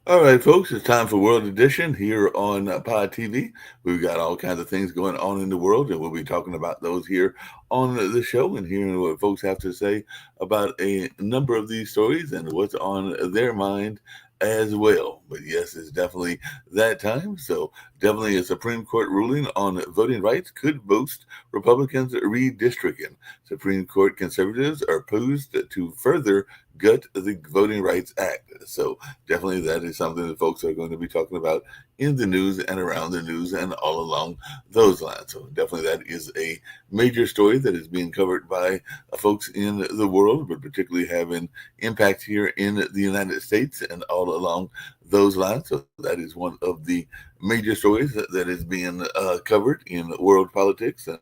All right, folks, it's time for World Edition here on Pod TV. We've got all kinds of things going on in the world, and we'll be talking about those here on the show and hearing what folks have to say about a number of these stories and what's on their mind as well. But yes, it's definitely that time. So, definitely a Supreme Court ruling on voting rights could boost Republicans' redistricting. Supreme Court conservatives are opposed to further gut the Voting Rights Act. So, definitely that is something that folks are going to be talking about in the news and around the news and all along those lines. So definitely that is a major story that is being covered by folks in the world, but particularly having impact here in the United States and all along those lines. So that is one of the major stories that is being covered in world politics. And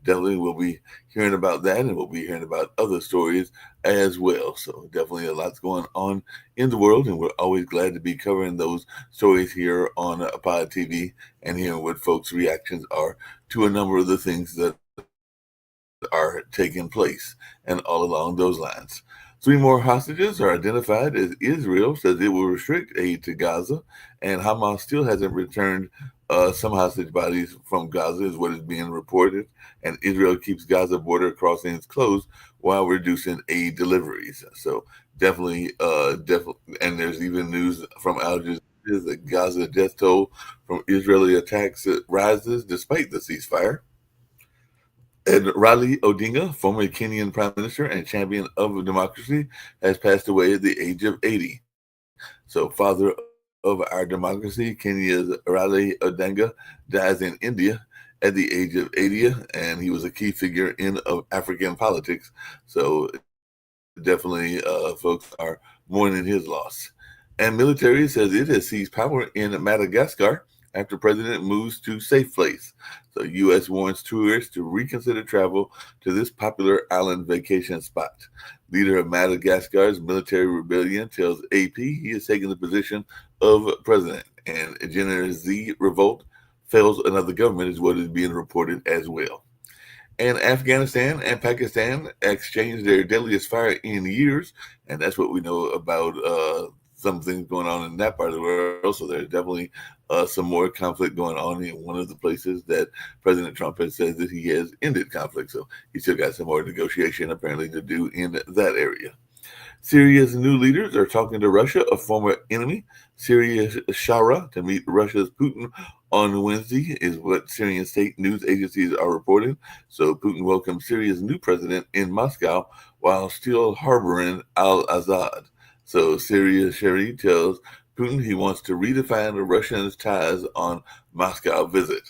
definitely we'll be hearing about that, and we'll be hearing about other stories as well. So definitely a lot's going on in the world, and we're always glad to be covering those stories here on Pod TV and hearing what folks' reactions are to a number of the things that are taking place and all along those lines. Three more hostages are identified as Israel says it will restrict aid to Gaza, and Hamas still hasn't returned some hostage bodies from Gaza, is what is being reported. And Israel keeps Gaza border crossings closed while reducing aid deliveries. So definitely, and there's even news from Al Jazeera that Gaza death toll from Israeli attacks rises despite the ceasefire. And Raila Odinga, former Kenyan prime minister and champion of democracy, has passed away at the age of 80. So, father of our democracy, Kenya's Raila Odinga, dies in India at the age of 80, and he was a key figure in African politics. So, definitely, folks are mourning his loss. And military says it has seized power in Madagascar after president moves to safe place. So U.S. warns tourists to reconsider travel to this popular island vacation spot. Leader of Madagascar's military rebellion tells AP he is taking the position of president, and General Z revolt fails another government is what is being reported as well. And Afghanistan and Pakistan exchanged their deadliest fire in years, and that's what we know about some things going on in that part of the world. So there's definitely some more conflict going on in one of the places that President Trump has said that he has ended conflict. So he's still got some more negotiation apparently to do in that area. Syria's new leaders are talking to Russia, a former enemy. Syria's Shara to meet Russia's Putin on Wednesday, is what Syrian state news agencies are reporting. So Putin welcomed Syria's new president in Moscow while still harboring al-Assad. So Syria's Shari tells Putin he wants to redefine the Russians' ties on Moscow visit.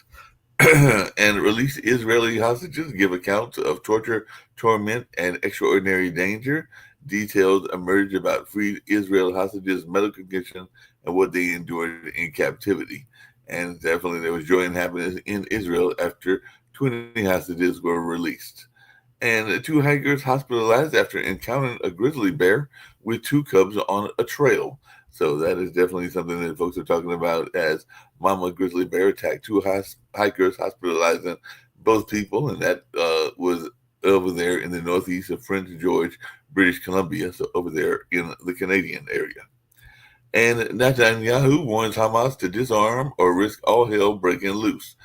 And released Israeli hostages give accounts of torture, torment, and extraordinary danger. Details emerge about freed Israel hostages' medical condition and what they endured in captivity. And definitely there was joy and happiness in Israel after 20 hostages were released. And two hikers hospitalized after encountering a grizzly bear with two cubs on a trail. So that is definitely something that folks are talking about as Mama Grizzly Bear attacked two hikers, hospitalizing both people, and that was over there in the northeast of Prince George, British Columbia, so over there in the Canadian area. And Netanyahu warns Hamas to disarm or risk all hell breaking loose.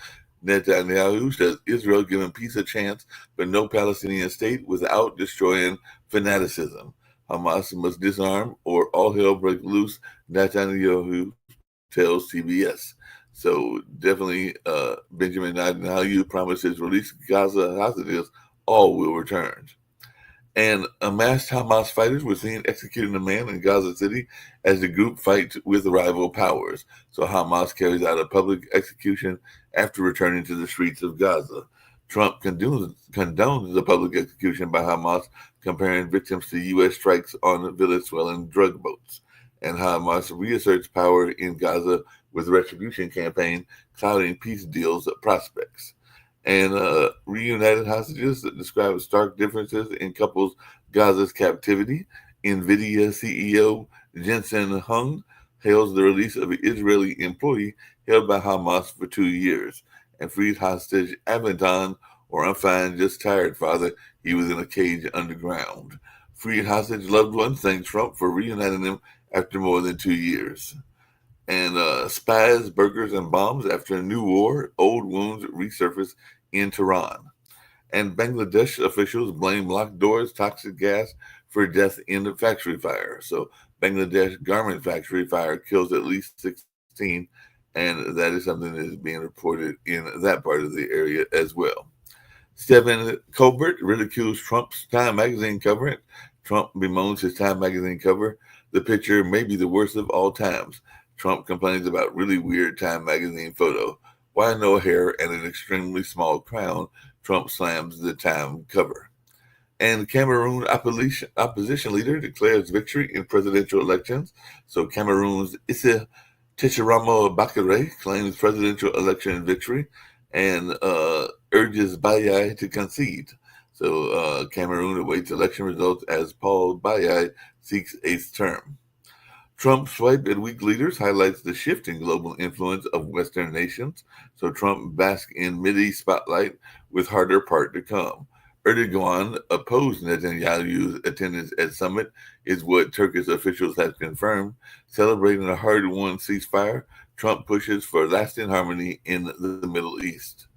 Netanyahu says Israel giving peace a chance, but no Palestinian state without destroying fanaticism. Hamas must disarm or all hell break loose, Netanyahu tells CBS. So definitely Benjamin Netanyahu promises release Gaza hostages, all will return. And amassed Hamas fighters were seen executing a man in Gaza City as the group fights with rival powers. So Hamas carries out a public execution after returning to the streets of Gaza. Trump condones the public execution by Hamas, comparing victims to U.S. strikes on Venezuelan drug boats. And Hamas reasserts power in Gaza with retribution campaign clouding peace deals prospects. And reunited hostages that describe stark differences in couples Gaza's captivity. NVIDIA CEO Jensen Hung hails the release of an Israeli employee held by Hamas for 2 years. And freed hostage Aventon, or I'm fine, just tired, father. He was in a cage underground. Freed hostage loved ones thank Trump for reuniting them after more than 2 years. And spies, burgers, and bombs after a new war, old wounds resurface in Tehran. And Bangladesh officials blame locked doors, toxic gas for death in the factory fire. So Bangladesh garment factory fire kills at least 16, and that is something that is being reported in that part of the area as well. Stephen Colbert ridicules Trump's Time magazine cover. Trump bemoans his Time magazine cover. The picture may be the worst of all times. Trump complains about really weird Time magazine photo. Why no hair and an extremely small crown? Trump slams the Time cover. And Cameroon opposition leader declares victory in presidential elections. So Cameroon's Issa Tchiramo Bakare claims presidential election victory and urges Biya to concede. So Cameroon awaits election results as Paul Biya seeks eighth term. Trump's swipe at weak leaders highlights the shifting global influence of Western nations. So Trump basks in Mideast spotlight with harder part to come. Erdogan opposed Netanyahu's attendance at summit, is what Turkish officials have confirmed. Celebrating a hard-won ceasefire, Trump pushes for lasting harmony in the Middle East.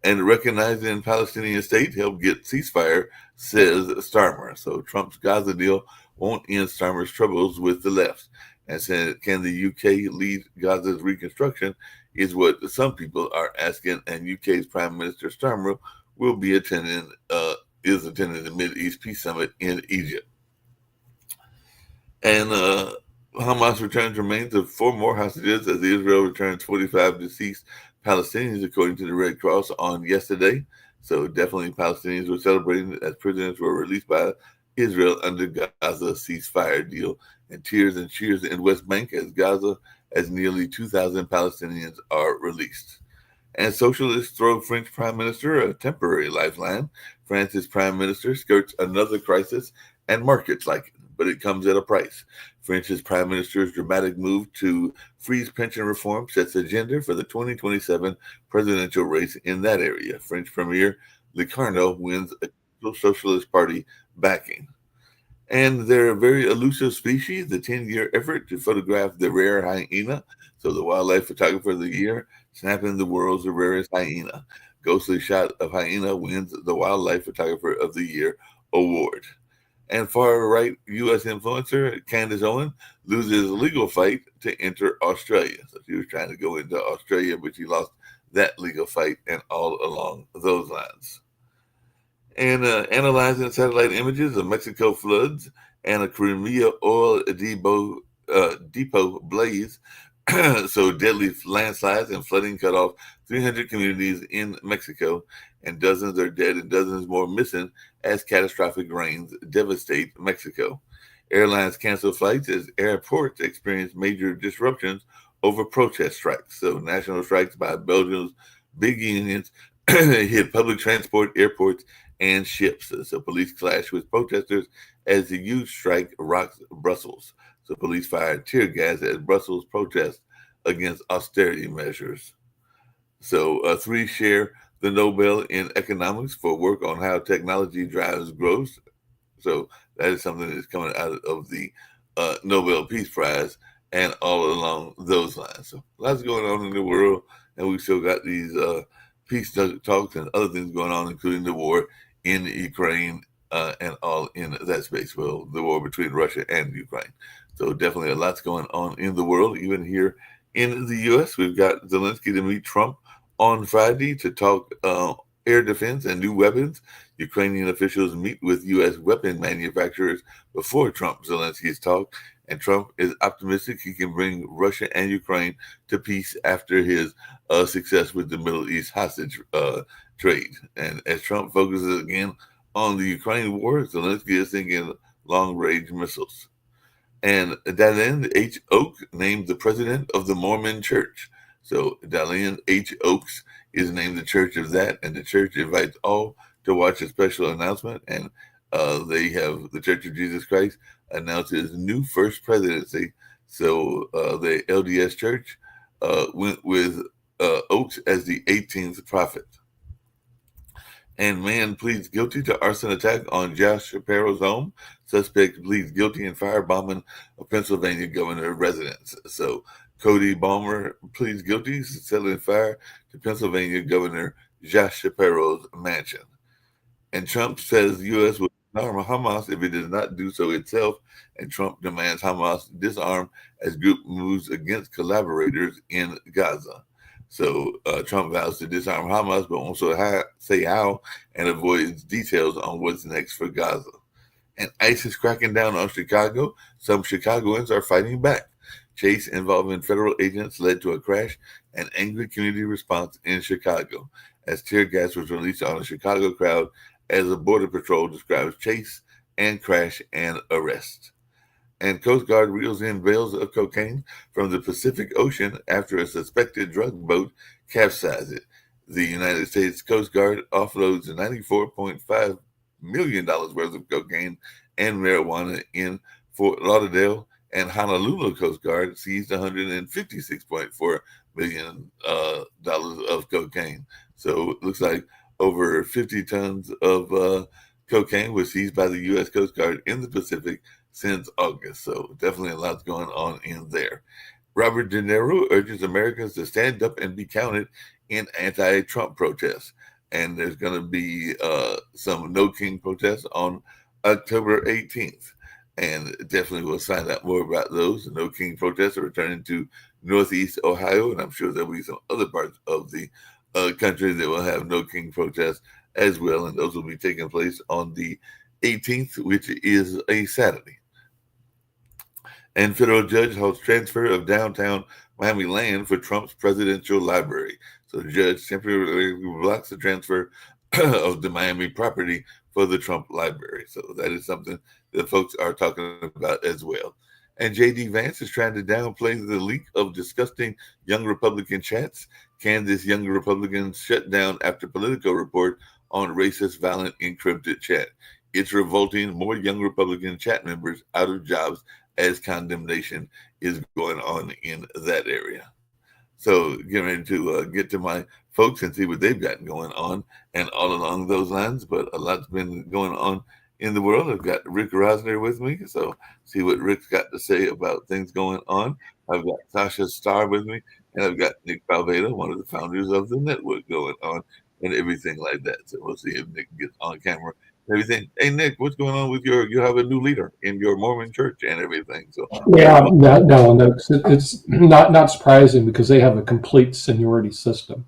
And recognizing Palestinian state helped get ceasefire, says Starmer. So Trump's Gaza deal won't end Starmer's troubles with the left. And said, can the UK lead Gaza's reconstruction is what some people are asking. And UK's Prime Minister Starmer will be is attending the Mideast Peace Summit in Egypt. And Hamas returns remains of 4 more hostages as Israel returns 45 deceased Palestinians, according to the Red Cross, on yesterday. So definitely Palestinians were celebrating as prisoners were released by Israel under Gaza ceasefire deal. And tears and cheers in West Bank as nearly 2,000 Palestinians are released. And socialists throw French Prime Minister a temporary lifeline. France's Prime Minister skirts another crisis and markets like it, but it comes at a price. France's Prime Minister's dramatic move to freeze pension reform sets agenda for the 2027 presidential race in that area. French Premier Locarno wins a Socialist Party backing. And their very elusive species, the 10-year effort to photograph the rare hyena. So the wildlife photographer of the year, snapping the world's rarest hyena. Ghostly shot of hyena wins the wildlife photographer of the year award. And far-right U.S. influencer Candace Owen loses legal fight to enter Australia. So she was trying to go into Australia, but she lost that legal fight and all along those lines. And analyzing satellite images of Mexico floods and a Crimea oil depot blaze. So deadly landslides and flooding cut off 300 communities in Mexico, and dozens are dead and dozens more missing as catastrophic rains devastate Mexico. Airlines cancel flights as airports experience major disruptions over protest strikes. So national strikes by Belgium's big unions hit public transport, airports, and ships. So police clash with protesters as the huge strike rocks Brussels. So police fired tear gas as Brussels protests against austerity measures. So 3 share the Nobel in economics for work on how technology drives growth. So that is something that's coming out of the Nobel Peace Prize and all along those lines. So lots going on in the world, and we still got these peace talks and other things going on, including the war in Ukraine and all in that space. Well, the war between Russia and Ukraine. So definitely a lot's going on in the world. Even here in the U.S., we've got Zelensky to meet Trump on Friday to talk air defense and new weapons. Ukrainian officials meet with U.S. weapon manufacturers before Trump-Zelensky's talk, and Trump is optimistic he can bring Russia and Ukraine to peace after his success with the Middle East hostage trade. And as Trump focuses again on the Ukraine war, Zelensky is thinking long-range missiles. And Dallin H. Oak named the president of the Mormon Church. So Dallin H. Oaks is named the church of that, and the church invites all to watch a special announcement. And they have the Church of Jesus Christ announce his new first presidency. So the LDS Church went with Oaks as the 18th prophet. And man pleads guilty to arson attack on Josh Shapiro's home. Suspect pleads guilty in firebombing a Pennsylvania governor residence. So Cody Balmer pleads guilty to setting fire to Pennsylvania Governor Josh Shapiro's mansion. And Trump says the U.S. will disarm Hamas if it does not do so itself. And Trump demands Hamas disarm as group moves against collaborators in Gaza. So Trump vows to disarm Hamas, but also say how and avoids details on what's next for Gaza. And ICE is cracking down on Chicago. Some Chicagoans are fighting back. Chase involving federal agents led to a crash and angry community response in Chicago as tear gas was released on a Chicago crowd as the Border Patrol describes chase and crash and arrest. And Coast Guard reels in bales of cocaine from the Pacific Ocean after a suspected drug boat capsized. The United States Coast Guard offloads $94.5 million worth of cocaine and marijuana in Fort Lauderdale, and Honolulu Coast Guard seized $156.4 million of cocaine. So it looks like over 50 tons of cocaine was seized by the U.S. Coast Guard in the Pacific since August. So definitely a lot going on in there. Robert De Niro urges Americans to stand up and be counted in anti-Trump protests. And there's going to be some No King protests on October 18th. And definitely we'll find out more about those. The No King protests are returning to Northeast Ohio, and I'm sure there'll be some other parts of the country that will have No King protests as well, and those will be taking place on the 18th, which is a Saturday. And federal judge holds transfer of downtown Miami land for Trump's presidential library. So the judge temporarily blocks the transfer of the Miami property for the Trump library. So that is something that folks are talking about as well. And J.D. Vance is trying to downplay the leak of disgusting young Republican chats. Can this young Republican shut down after Politico report on racist, violent, encrypted chat? It's revolting more young Republican chat members out of jobs as condemnation is going on in that area. So getting ready to get to my folks and see what they've got going on and all along those lines. But a lot's been going on in the world. I've got Rick Rosner with me. So see what Rick's got to say about things going on. I've got Sasha Starr with me. And I've got Nick Palveda, one of the founders of the network, going on and everything like that. So we'll see if Nick gets on camera. Everything. Hey Nick, what's going on with you have a new leader in your Mormon church and everything. So yeah, no, it's not surprising because they have a complete seniority system.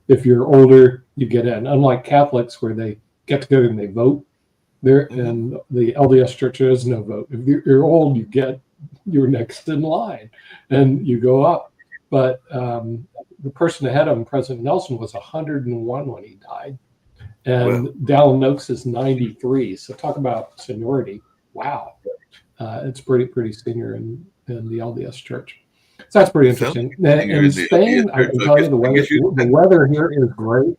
If you're older, you get in. Unlike Catholics, where they get together and they vote, there in the LDS church there is no vote. If you're old, you're next in line, and you go up. But the person ahead of him, President Nelson, was 101 when he died. And Dallin Oaks is 93. So talk about seniority. Wow. It's pretty senior in the LDS church. So that's pretty interesting. In Spain, I can tell you the weather here is great.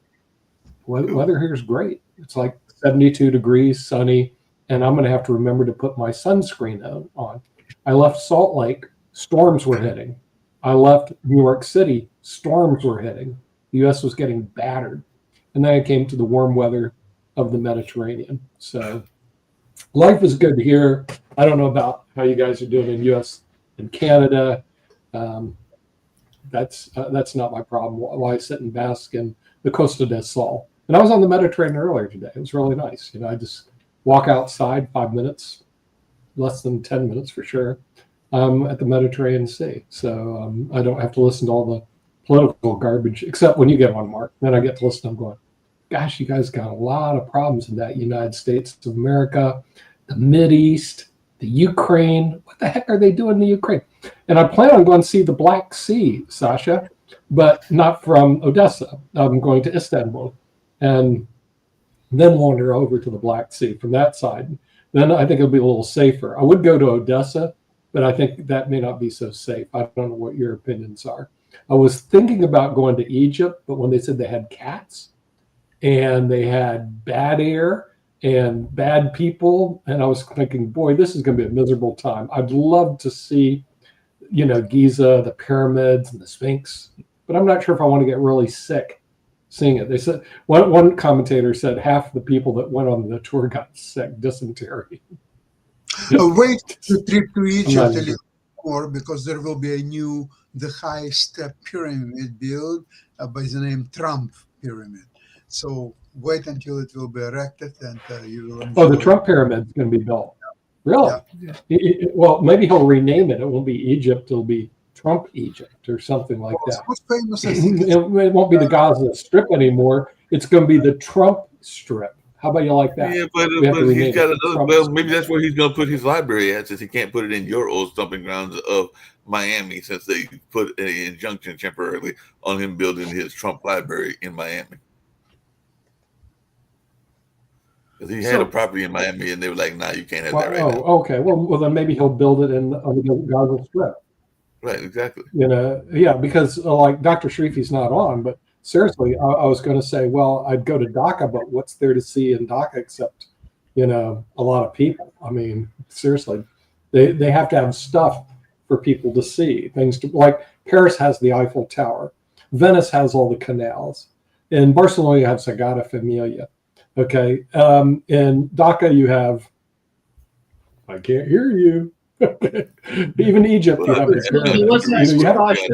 Weather here is great. It's like 72 degrees, sunny, and I'm going to have to remember to put my sunscreen on. I left Salt Lake, storms were hitting. I left New York City, storms were hitting. The U.S. was getting battered. And then I came to the warm weather of the Mediterranean. So life is good here. I don't know about how you guys are doing in U.S. and Canada. That's not my problem. Why sit and bask in the Costa del Sol? And I was on the Mediterranean earlier today. It was really nice. I just walk outside 5 minutes, less than 10 minutes for sure, at the Mediterranean Sea. So I don't have to listen to all the political garbage, except when you get on, Mark. Then I get to listen. I'm going, gosh, you guys got a lot of problems in that United States of America, the Mideast, the Ukraine. What the heck are they doing in the Ukraine? And I plan on going to see the Black Sea, Sasha, but not from Odessa. I'm going to Istanbul and then wander over to the Black Sea from that side. Then I think it'll be a little safer. I would go to Odessa, but I think that may not be so safe. I don't know what your opinions are. I was thinking about going to Egypt, but when they said they had cats and they had bad air and bad people, and I was thinking, boy, this is going to be a miserable time. I'd love to see, Giza, the pyramids, and the Sphinx, but I'm not sure if I want to get really sick seeing it. They said one commentator said half the people that went on the tour got sick, dysentery. Wait the trip to I'm not Egypt a even- little more, because there will be the highest pyramid built by the name Trump Pyramid. So wait until it will be erected, and you will enjoy. Oh, the Trump pyramid's going to be built. Really? Yeah. Well, maybe he'll rename it. It won't be Egypt. It'll be Trump Egypt or something like Well, that. most famous, I think, It won't be the Gaza Strip anymore. It's going to be the Trump Strip. How about you like that? Yeah, but We have to rename he's got it another. Trump Well, Strip. maybe that's where he's going to put his library at, since he can't put it in your old stomping grounds of Miami, since they put an injunction temporarily on him building his Trump library in Miami. Because he had a property in Miami, and they were like, "Nah, you can't have that right now." Okay. Well, then maybe he'll build it on the Gaza Strip. Right, exactly. Yeah, because like Dr. Sharifi's not on, but seriously, I was going to say, well, I'd go to Dhaka, but what's there to see in Dhaka except, a lot of people? I mean, seriously, they have to have stuff for people to see. Things like Paris has the Eiffel Tower, Venice has all the canals, in Barcelona you have Sagrada Familia. Okay, in Dhaka you have. I can't hear you. Even Egypt, you have the pyramids.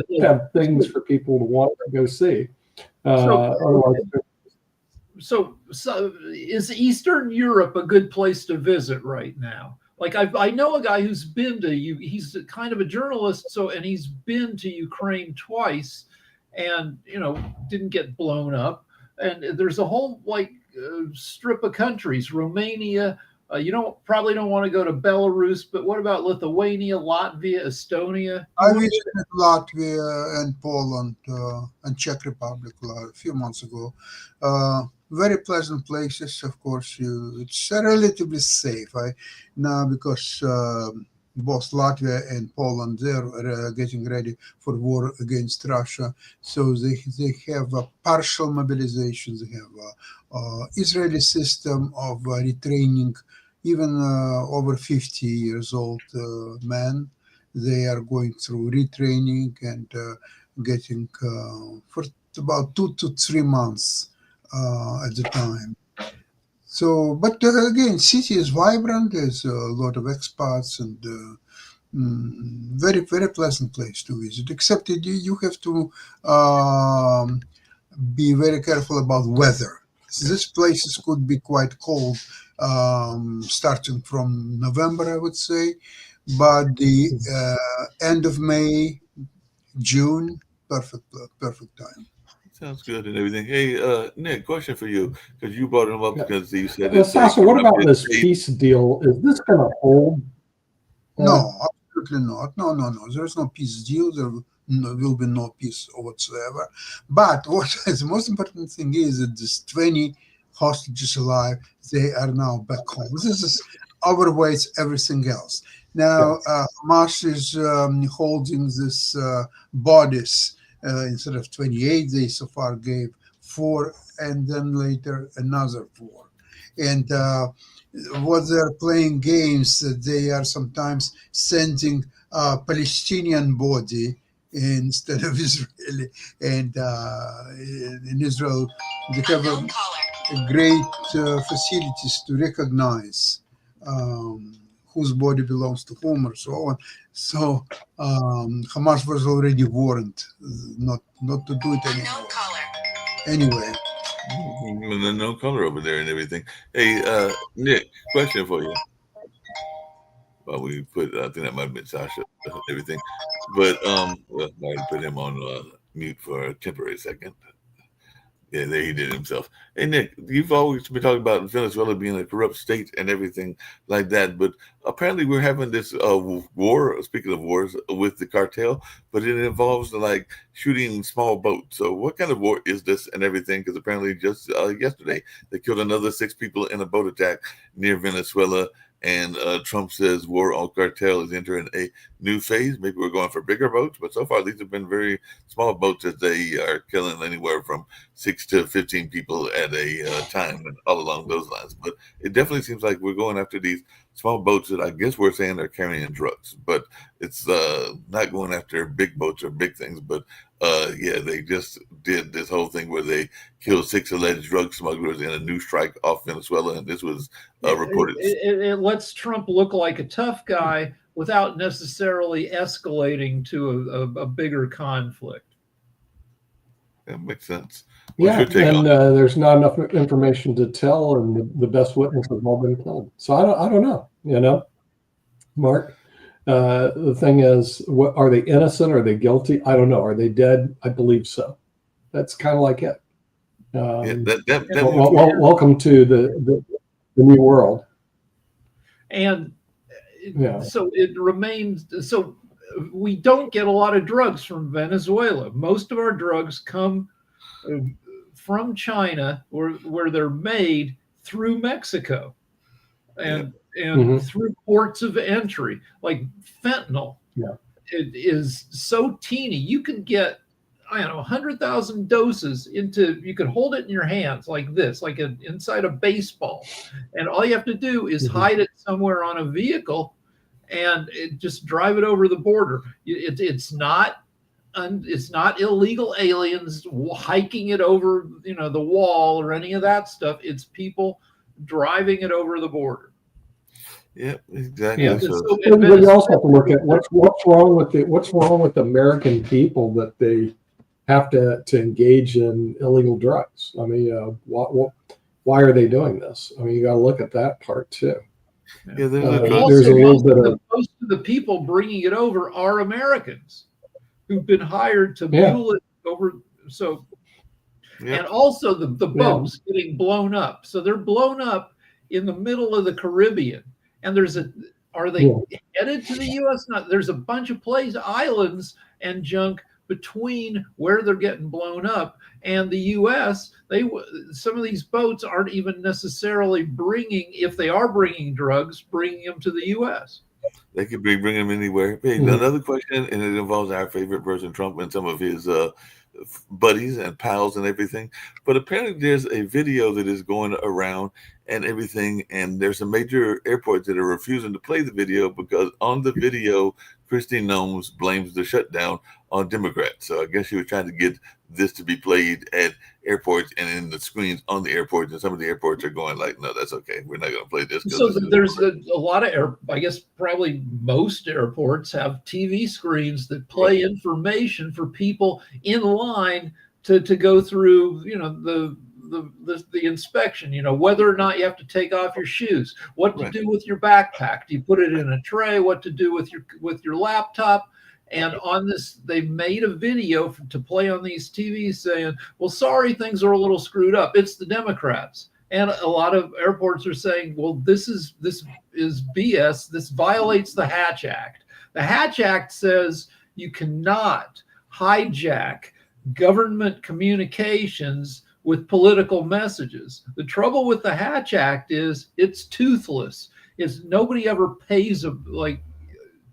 You have things for people to want to go see. So is Eastern Europe a good place to visit right now? Like I know a guy who's been to you. He's kind of a journalist, and he's been to Ukraine twice, and didn't get blown up. And there's a whole strip of countries, Romania. You probably don't want to go to Belarus, but what about Lithuania, Latvia, Estonia? I visited Latvia and Poland and Czech Republic a few months ago. Very pleasant places, of course. It's relatively safe now, because both Latvia and Poland, they're getting ready for war against Russia. So they have a partial mobilization. They have a Israeli system of retraining even over 50 years old men. They are going through retraining and getting for about 2 to 3 months at the time. So, but again, city is vibrant. There's a lot of expats and very, very pleasant place to visit. Except that you have to be very careful about weather. These places could be quite cold, starting from November, I would say, but the end of May, June, perfect time. Sounds good and everything. Hey, Nick, question for you, because you brought him up because you said Sasha, what about this peace deal? Is this going to hold? No, absolutely not. No. There's no peace deal. There will be no peace whatsoever. But what is the most important thing is that this 20 hostages alive, they are now back home. This overweights everything else. Now, Hamas is holding these bodies. Instead of 28, they so far gave 4, and then later another 4. And what they're playing games, they are sometimes sending a Palestinian body instead of Israeli. And in Israel, they have great facilities to recognize whose body belongs to whom, or so on. So Hamas was already warned not to do it anymore. Anyway. No color over there and everything. Hey, Nick, question for you. Well, we put, I think that might have been Sasha and everything. But I put him on mute for a temporary second. Yeah, there he did it himself. Hey, Nick, you've always been talking about Venezuela being a corrupt state and everything like that, but apparently we're having this war, speaking of wars, with the cartel, but it involves like shooting small boats. So what kind of war is this and everything? Because apparently just yesterday they killed another 6 people in a boat attack near Venezuela. And Trump says war on cartel is entering a new phase. Maybe we're going for bigger boats, but so far these have been very small boats that they are killing anywhere from 6 to 15 people at a time and all along those lines. But it definitely seems like we're going after these small boats that I guess we're saying are carrying drugs, but it's not going after big boats or big things. But yeah, they just did this whole thing where they killed 6 alleged drug smugglers in a new strike off Venezuela, and this was reported. It lets Trump look like a tough guy without necessarily escalating to a bigger conflict. That makes sense. Yeah, and there's not enough information to tell, and the best witnesses have all been killed. So I don't know, Mark. The thing is, what are they innocent? Are they guilty? I don't know. Are they dead? I believe so. That's kind of like it. Welcome to the new world. And so it remains. So we don't get a lot of drugs from Venezuela. Most of our drugs come from China, where they're made through Mexico and through ports of entry, like fentanyl. Yeah. It is so teeny. You can get, 100,000 doses you can hold it in your hands like this, like inside a baseball. And all you have to do is hide it somewhere on a vehicle and just drive it over the border. It's not illegal aliens hiking it over, the wall or any of that stuff. It's people driving it over the border. Yeah, exactly. Yeah. So you also have to look at what's wrong with the American people that they have to engage in illegal drugs. I mean, why are they doing this? I mean, you got to look at that part too. Yeah, there's a little bit of most of the people bringing it over are Americans who've been hired to mule it over. So, and also the boats getting blown up. So they're blown up in the middle of the Caribbean. And are they headed to the U.S.? Not. There's a bunch of islands and junk between where they're getting blown up and the U.S. Some of these boats aren't even necessarily if they are bringing drugs, bringing them to the U.S. They could be bringing them anywhere. Hey, another question, and it involves our favorite person, Trump, and some of his buddies and pals and everything. But apparently there's a video that is going around and everything, and there's some major airports that are refusing to play the video because on the video, Kristi Noem blames the shutdown on Democrats. So I guess she was trying to get this to be played at airports and in the screens on the airports, and some of the airports are going like, no, that's okay. We're not going to play this. So there's a lot of I guess probably most airports have TV screens that play information for people in line to go through, the inspection, whether or not you have to take off your shoes, what to do with your backpack. Do you put it in a tray? What to do with your laptop? And on this, they made a video to play on these TVs saying, well, sorry, things are a little screwed up. It's the Democrats. And a lot of airports are saying, well, this is BS. This violates the Hatch Act. The Hatch Act says you cannot hijack government communications with political messages. The trouble with the Hatch Act is it's toothless. Nobody ever pays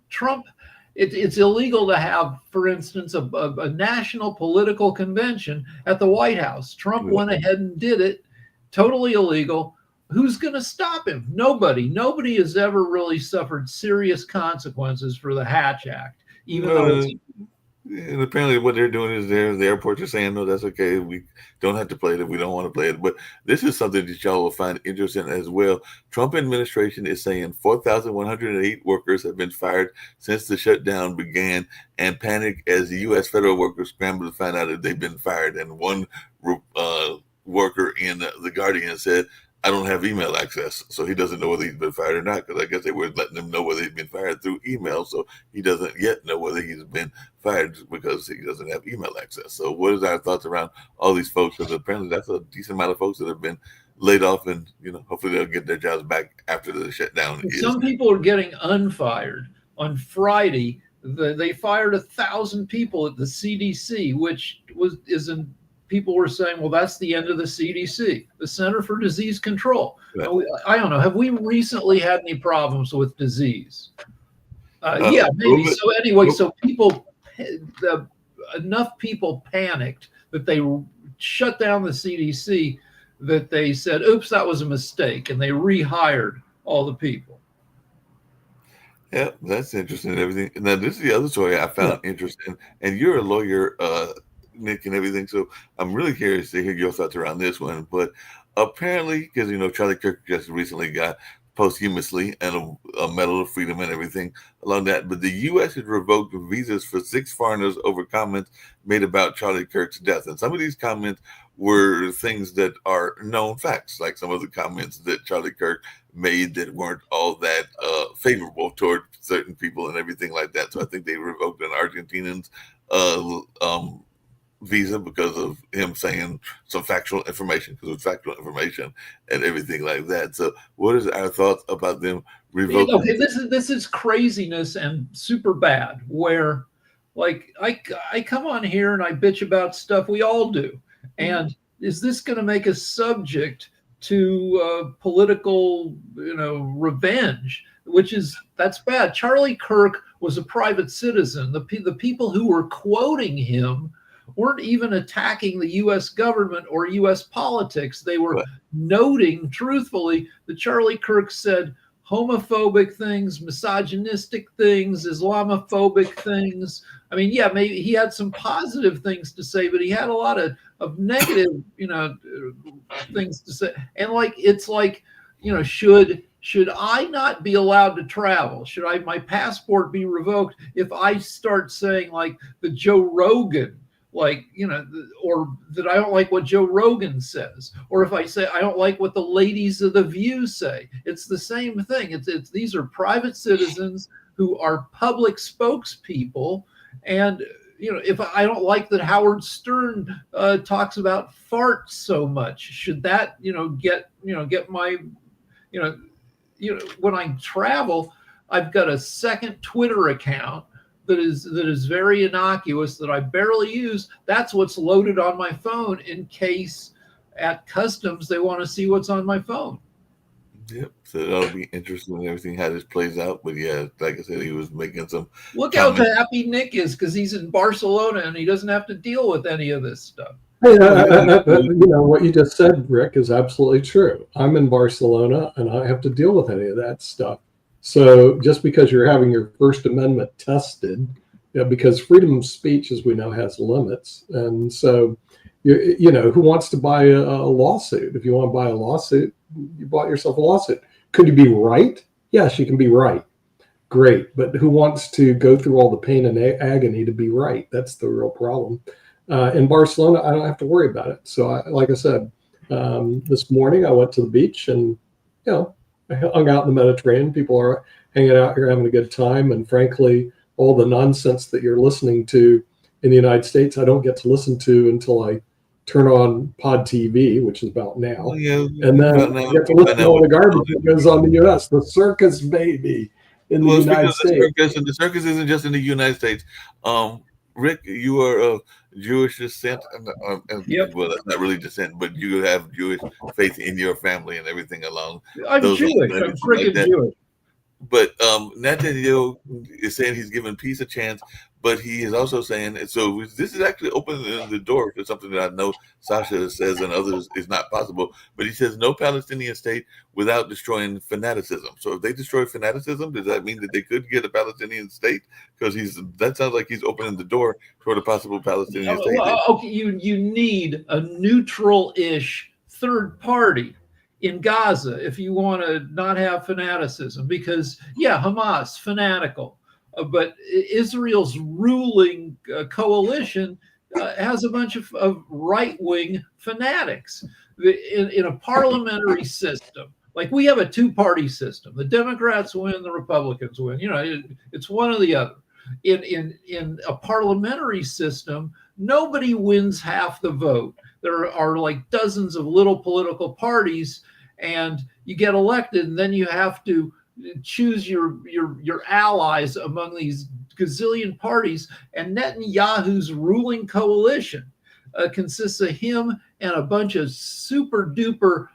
Trump. It's illegal to have, for instance, a national political convention at the White House. Trump went ahead and did it, totally illegal. Who's going to stop him? Nobody. Nobody has ever really suffered serious consequences for the Hatch Act, even though it's... And apparently what they're doing is the airports are saying, no, that's okay. We don't have to play it if we don't want to play it. But this is something that y'all will find interesting as well. Trump administration is saying 4,108 workers have been fired since the shutdown began, and panic as the U.S. federal workers scramble to find out if they've been fired. And one worker in The Guardian said, I don't have email access, so he doesn't know whether he's been fired or not, because I guess they were letting him know whether he's been fired through email, so he doesn't yet know whether he's been fired because he doesn't have email access. So what is our thoughts around all these folks? Because apparently that's a decent amount of folks that have been laid off, and hopefully they'll get their jobs back after the shutdown. Some people are getting unfired. On Friday, they fired 1,000 people at the CDC, which isn't. People were saying, well, that's the end of the CDC, the Center for Disease Control. Right. I don't know. Have we recently had any problems with disease? Yeah, maybe. So anyway, so enough people panicked that they shut down the CDC that they said, oops, that was a mistake. And they rehired all the people. Yeah, that's interesting and everything. Now, this is the other story I Yeah. found interesting, and you're a lawyer, Nick, and everything. So I'm really curious to hear your thoughts around this one. But apparently, because Charlie Kirk just recently got posthumously and a Medal of Freedom and everything along that. But the U.S. has revoked visas for 6 foreigners over comments made about Charlie Kirk's death, and some of these comments were things that are known facts, like some of the comments that Charlie Kirk made that weren't all that favorable toward certain people and everything like that. So I think they revoked an Argentinian's uh, um, visa because of him saying some factual information, because of factual information and everything like that. So what is our thoughts about them revoking? Okay, this is craziness and super bad. Where, like, I come on here and I bitch about stuff. We all do. And is this going to make us subject to political, revenge? That's bad. Charlie Kirk was a private citizen. The people who were quoting him weren't even attacking the U.S. government or U.S. politics. They were Right. noting truthfully that Charlie Kirk said homophobic things, misogynistic things, Islamophobic things. I mean, yeah, maybe he had some positive things to say, but he had a lot of negative, things to say. And it's like, should I not be allowed to travel? Should my passport be revoked if I start saying like the Joe Rogan, or that I don't like what Joe Rogan says, or if I say I don't like what the ladies of The View say? It's the same thing. It's these are private citizens who are public spokespeople, and if I don't like that Howard Stern talks about farts so much, should that get my when I travel, I've got a second Twitter account that is very innocuous that I barely use. That's what's loaded on my phone in case at customs they want to see what's on my phone. Yep. So that'll be interesting and everything how this plays out. But yeah, like I said, he was making some Look how comments. happy Nick is because he's in Barcelona and he doesn't have to deal with any of this stuff. Hey, what you just said, Rick, is absolutely true. I'm in Barcelona and I have to deal with any of that stuff. So just because you're having your First Amendment tested, because freedom of speech, as we know, has limits. And so, who wants to buy a lawsuit? If you want to buy a lawsuit, you bought yourself a lawsuit. Could you be right? Yes, you can be right. Great. But who wants to go through all the pain and agony to be right? That's the real problem. In Barcelona, I don't have to worry about it. So, like I said, this morning I went to the beach and, I hung out in the Mediterranean. People are hanging out here having a good time. And frankly, all the nonsense that you're listening to in the United States, I don't get to listen to until I turn on Pod TV, which is about now. Oh, yeah, And then I get to listen to all the garbage that goes on in the U.S. The circus baby in the United States. The circus isn't just in the United States. Rick, you are of Jewish descent, and Yep. well, that's not really descent, but you have Jewish faith in your family and everything along. I'm those Jewish. lines and I'm everything freaking like that. Jewish. But Netanyahu is saying he's giving peace a chance, but he is also saying, so this is actually opening the door for something that I know Sasha says and others is not possible. But he says no Palestinian state without destroying fanaticism. So if they destroy fanaticism, does that mean that they could get a Palestinian state? Because that sounds like he's opening the door toward a possible Palestinian state. Okay, you need a neutral-ish third party in Gaza if you want to not have fanaticism, because Hamas fanatical, but Israel's ruling coalition has a bunch of right-wing fanatics in a parliamentary system. Like we have a two-party system. The Democrats win, the Republicans win. It's one or the other. In a parliamentary system, nobody wins half the vote. There are like dozens of little political parties, and you get elected, and then you have to choose your allies among these gazillion parties. And Netanyahu's ruling coalition consists of him and a bunch of super duper,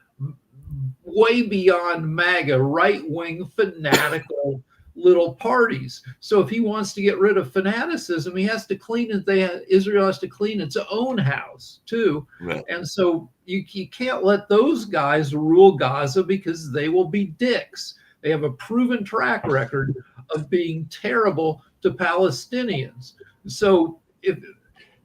way beyond MAGA, right-wing fanatical little parties. So if he wants to get rid of fanaticism, he has to Israel has to clean its own house too. Right. And so you can't let those guys rule Gaza because they will be dicks. They have a proven track record of being terrible to Palestinians. So if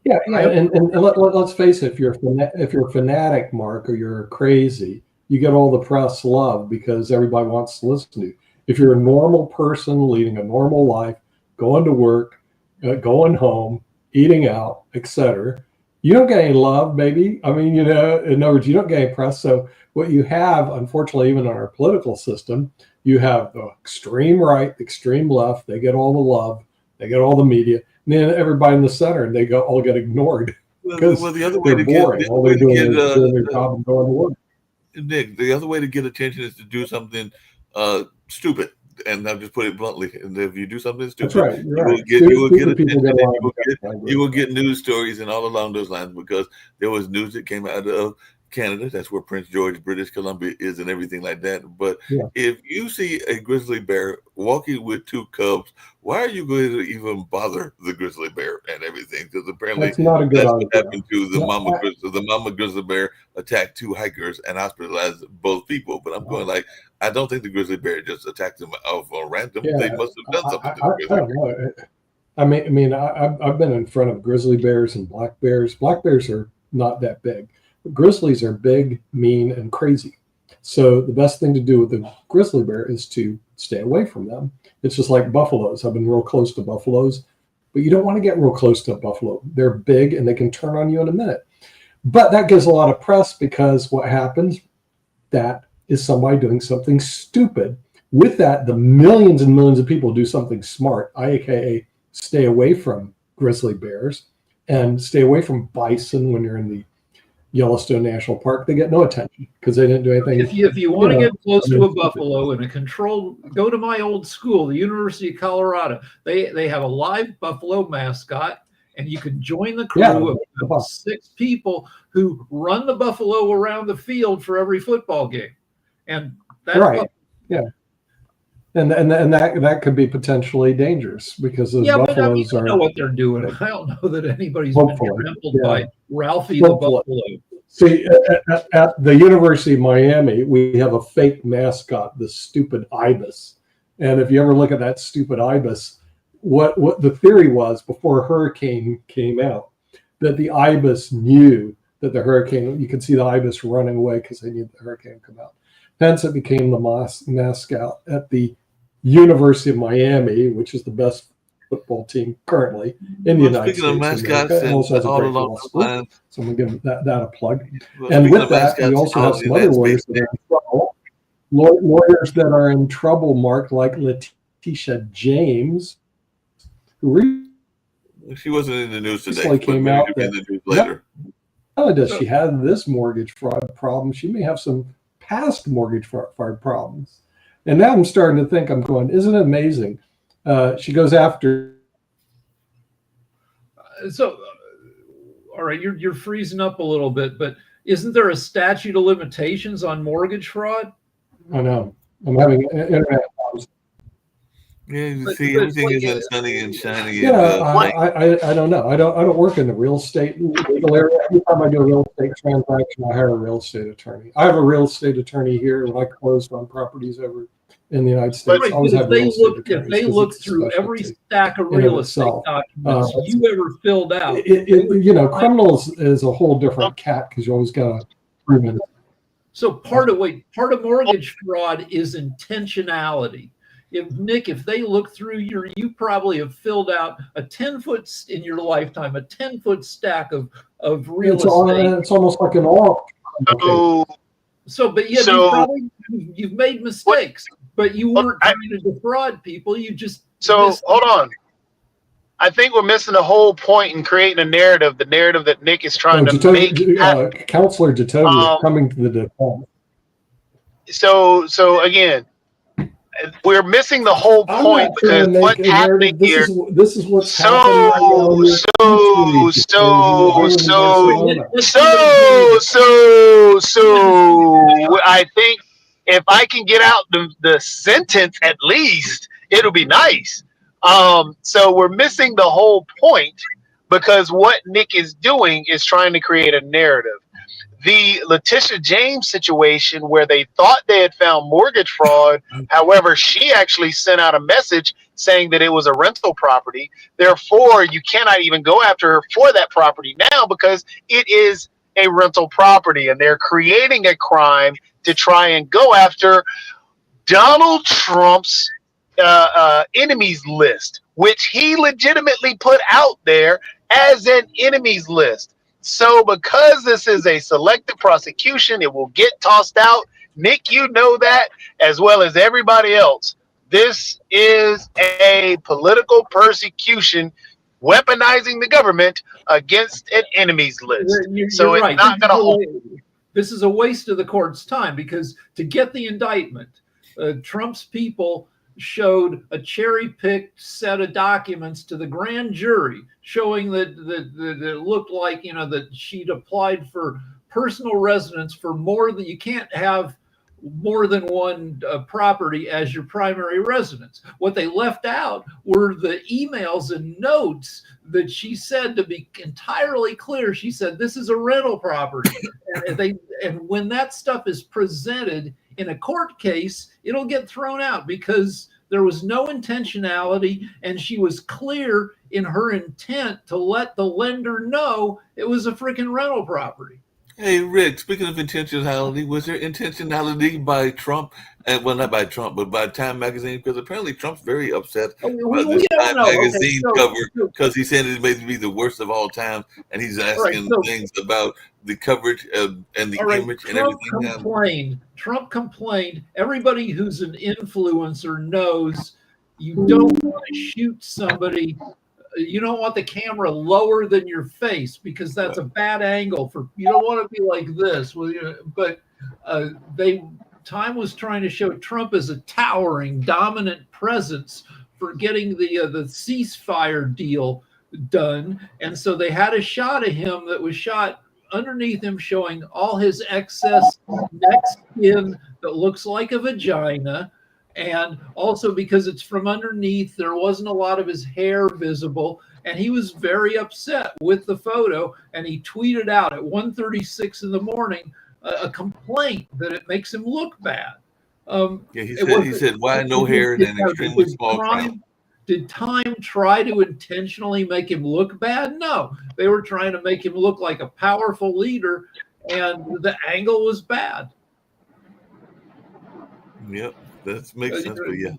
and let's face it, if you're a fanatic, Mark, or you're crazy, you get all the press love because everybody wants to listen to you. If you're a normal person leading a normal life, going to work, going home, eating out, etc., you don't get any love, baby. I mean, in other words, you don't get any press. So what you have, unfortunately, even in our political system, you have the extreme right, extreme left. They get all the love, they get all the media, and then everybody in the center, they all get ignored because the other way they're to boring. get, all they're doing is doing their job and going to work. Nick, the other way to get attention is to do something stupid. And I'll just put it bluntly. And if you do something stupid, That's right. you will get attention. You will get news stories and all along those lines, because there was news that came out of Canada. That's where Prince George, British Columbia is, and everything like that. But if you see a grizzly bear walking with two cubs, why are you going to even bother the grizzly bear and everything? Because apparently that's not a good idea. What happened to the mama grizzly bear attacked two hikers and hospitalized both people. But I'm going like, I don't think the grizzly bear just attacked them off on random. They must have done something to the grizzly bear. I mean, I've been in front of grizzly bears and black bears. Black bears are not that big. Grizzlies are big, mean, and crazy. So the best thing to do with the grizzly bear is to stay away from them. It's just like buffaloes. I've been real close to buffaloes, but you don't want to get real close to a buffalo. They're big and they can turn on you in a minute. But that gives a lot of press, because what happens, that is somebody doing something stupid. With that, the millions and millions of people do something smart, aka stay away from grizzly bears and stay away from bison when you're in the Yellowstone National Park. They get no attention because they didn't do anything. If you want to get close to a buffalo in a controlled, go to my old school, the University of Colorado. They have a live buffalo mascot, and you can join the crew of 6 people who run the buffalo around the field for every football game. And that's and that could be potentially dangerous, because those buffaloes know what they're doing. I don't know that anybody's been trampled by Ralphie the buffalo. See, at the University of Miami, we have a fake mascot, the stupid ibis. And if you ever look at that stupid ibis, what the theory was before a hurricane came out, that the ibis knew that the hurricane, you could see the ibis running away because they knew the hurricane would come out. Hence, it became the mascot at the University of Miami, which is the best football team currently in the United States. Speaking of mascots, it also has a great school, so I'm going to give that a plug. And with that, we also have some other lawyers that are in trouble. Lawyers that are in trouble, Mark, like Letitia James, who she wasn't in the news today. Recently came out in the news later. Not only does she have this mortgage fraud problem, she may have some past mortgage fraud problems. And now I'm starting to think, I'm going, isn't it amazing? She goes after. All right, you're freezing up a little bit, but isn't there a statute of limitations on mortgage fraud? I know. I'm having internet problems. Yeah, you see, everything isn't sunny and shiny. I don't know. I don't work in the real estate legal area. Every time I do a real estate transaction, I hire a real estate attorney. I have a real estate attorney here when I close on properties over in the United States. Right, if they look through every stack of real estate documents you ever filled out, criminals is a whole different cat, because you always got to prove it. So part of mortgage fraud is intentionality. If they look through you probably have filled out a 10-foot in your lifetime, a 10-foot stack of real estate. It's almost like an all. You've made mistakes, but you weren't trying to defraud people. You just hold on. I think we're missing the whole point in creating a narrative. The narrative that Nick is trying to make. Counselor Jacoby is coming to the defense. So again, we're missing the whole point, because what's happening here. This is what's happening right now. So I think if I can get out the sentence at least, it'll be nice. So we're missing the whole point, because what Nick is doing is trying to create a narrative. The Letitia James situation, where they thought they had found mortgage fraud, however, she actually sent out a message saying that it was a rental property. Therefore, you cannot even go after her for that property now because it is a rental property, and they're creating a crime to try and go after Donald Trump's enemies list, which he legitimately put out there as an enemies list. So because this is a selective prosecution, it will get tossed out. Nick, you know that as well as everybody else. This is a political persecution, weaponizing the government against an enemies list. So it's not going to hold. This is a waste of the court's time because to get the indictment, Trump's people showed a cherry-picked set of documents to the grand jury showing that it looked like, that she'd applied for personal residence for more than, you can't have more than one property as your primary residence. What they left out were the emails and notes that she said, to be entirely clear, she said, this is a rental property. and when that stuff is presented in a court case, it'll get thrown out because there was no intentionality, and she was clear in her intent to let the lender know it was a freaking rental property. Hey, Rick, speaking of intentionality, was there intentionality by Trump? Well, not by Trump, but by Time Magazine? Because apparently Trump's very upset about this Time Magazine cover because he said it may be the worst of all time, and he's asking things about the coverage and the image and everything. Trump complained. Everybody who's an influencer knows you don't want to shoot somebody. You don't want the camera lower than your face because that's a bad angle you don't want to be like this. But Time was trying to show Trump as a towering, dominant presence for getting the ceasefire deal done. And so they had a shot of him that was shot underneath him showing all his excess neck skin that looks like a vagina. And also because it's from underneath, there wasn't a lot of his hair visible. And he was very upset with the photo. And he tweeted out at 1:36 in the morning a complaint that it makes him look bad. He said, why no hair in an extremely small crowd? Did Time try to intentionally make him look bad? No. They were trying to make him look like a powerful leader. And the angle was bad. Yep. That makes sense, but yeah.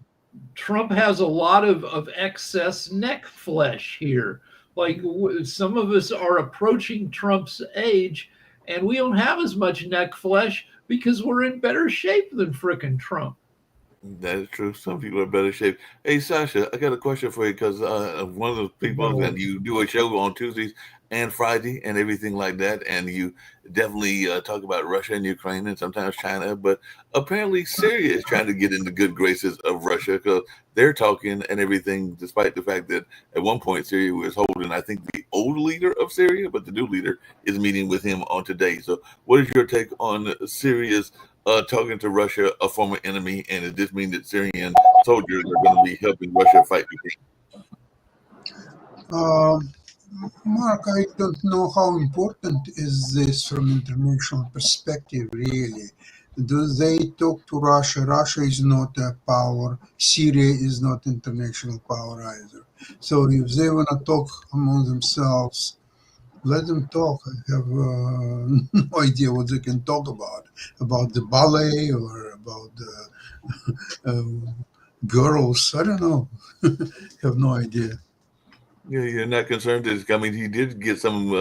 Trump has a lot of excess neck flesh here. Like some of us are approaching Trump's age, and we don't have as much neck flesh because we're in better shape than frickin' Trump. That is true. Some people are in better shape. Hey, Sasha, I got a question for you because one of the people that you do a show on Tuesdays and Friday and everything like that, and you definitely talk about Russia and Ukraine and sometimes China, but apparently Syria is trying to get in the good graces of Russia because they're talking and everything, despite the fact that at one point Syria was holding, I think, the old leader of Syria, but the new leader is meeting with him on today. So what is your take on Syria's talking to Russia, a former enemy, and does this mean that Syrian soldiers are going to be helping Russia fight Ukraine? Mark, I don't know how important is this from international perspective, really. Do they talk to Russia? Russia is not a power. Syria is not international power either. So if they want to talk among themselves, let them talk. I have no idea what they can talk about the ballet or about the girls. I don't know. Have no idea. Yeah, you're not concerned. I mean, he did get some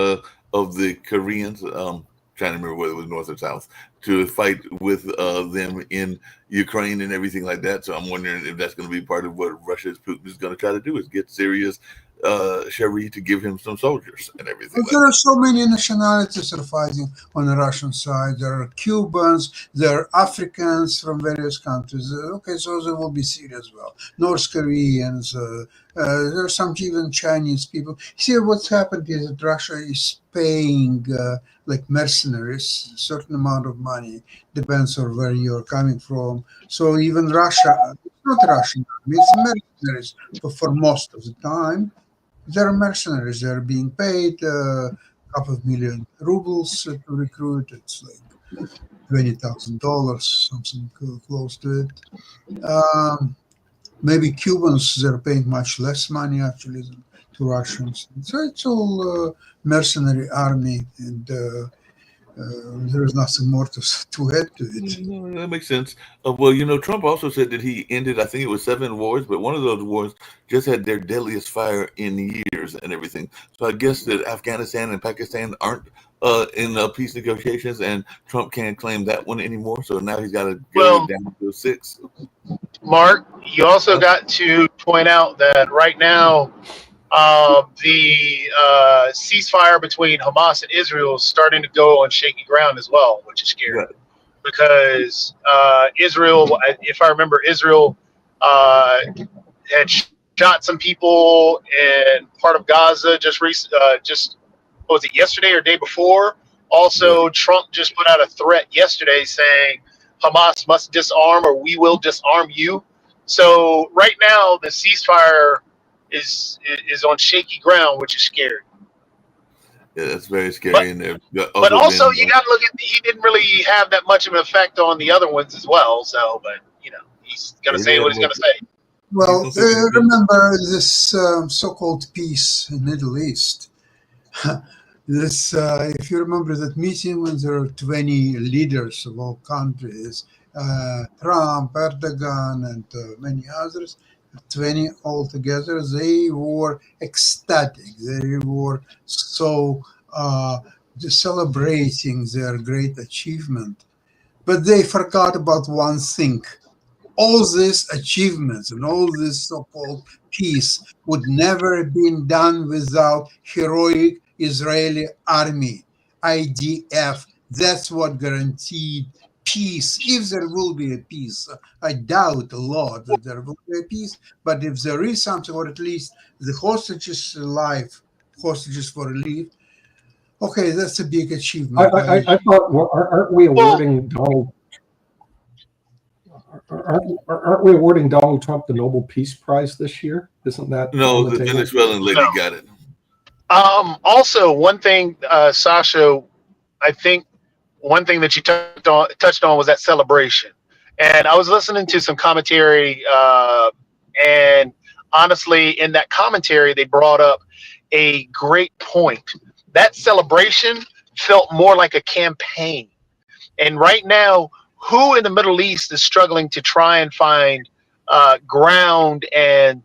of the Koreans, trying to remember whether it was North or South, to fight with them in Ukraine and everything like that. So I'm wondering if that's going to be part of what Russia's Putin is going to try to do, is get Syria's Sharif to give him some soldiers and everything. There are so many nationalities are fighting on the Russian side. There are Cubans, there are Africans from various countries. Okay, so there will be Syria as well. North Koreans, there are some even Chinese people. See, what's happened is that Russia is paying like mercenaries a certain amount of money, depends on where you're coming from. So even Russia, it's not Russian army, it's mercenaries for most of the time. There are mercenaries. They're being paid a couple of million rubles to recruit. It's like $20,000, something close to it. Maybe Cubans, they're paying much less money actually than to Russians. So it's all mercenary army, and there is nothing more to add to it. No, that makes sense. Well, Trump also said that he ended, I think it was 7 wars, but one of those wars just had their deadliest fire in years and everything. So I guess that Afghanistan and Pakistan aren't in peace negotiations, and Trump can't claim that one anymore. So now he's got to go Well, down to 6. Mark, you also got to point out that right now the ceasefire between Hamas and Israel is starting to go on shaky ground as well, which is scary. Right. Because Israel, if I remember, Israel had shot some people in part of Gaza just what was it, yesterday or day before? Also, Right. Trump just put out a threat yesterday saying Hamas must disarm or we will disarm you. So right now the ceasefire is on shaky ground, which is scary. Yeah, that's very scary. But And there's but also been, you got to look at he didn't really have that much of an effect on the other ones as well. So, but he's gonna he say had what he's more. gonna say. Well, He's gonna say what he did. remember this so-called peace in Middle East. This, if you remember that meeting when there were 20 leaders of all countries, Trump, Erdogan, and many others, 20 altogether, they were ecstatic. They were so just celebrating their great achievement. But they forgot about one thing. All these achievements and all this so-called peace would never have been done without heroic Israeli army, IDF. That's what guaranteed peace, if there will be a peace. I doubt a lot that there will be a peace, but if there is something, or at least the hostages alive, hostages for relief, okay, that's a big achievement. I thought, aren't we Well, awarding Donald? Aren't we awarding Donald Trump the Nobel Peace Prize this year? Isn't that No, on the the table? Venezuelan lady No. got it. Also, one thing, Sasha, I think one thing that you touched on was that celebration. And I was listening to some commentary, and honestly, in that commentary, they brought up a great point. That celebration felt more like a campaign. And right now, who in the Middle East is struggling to try and find ground and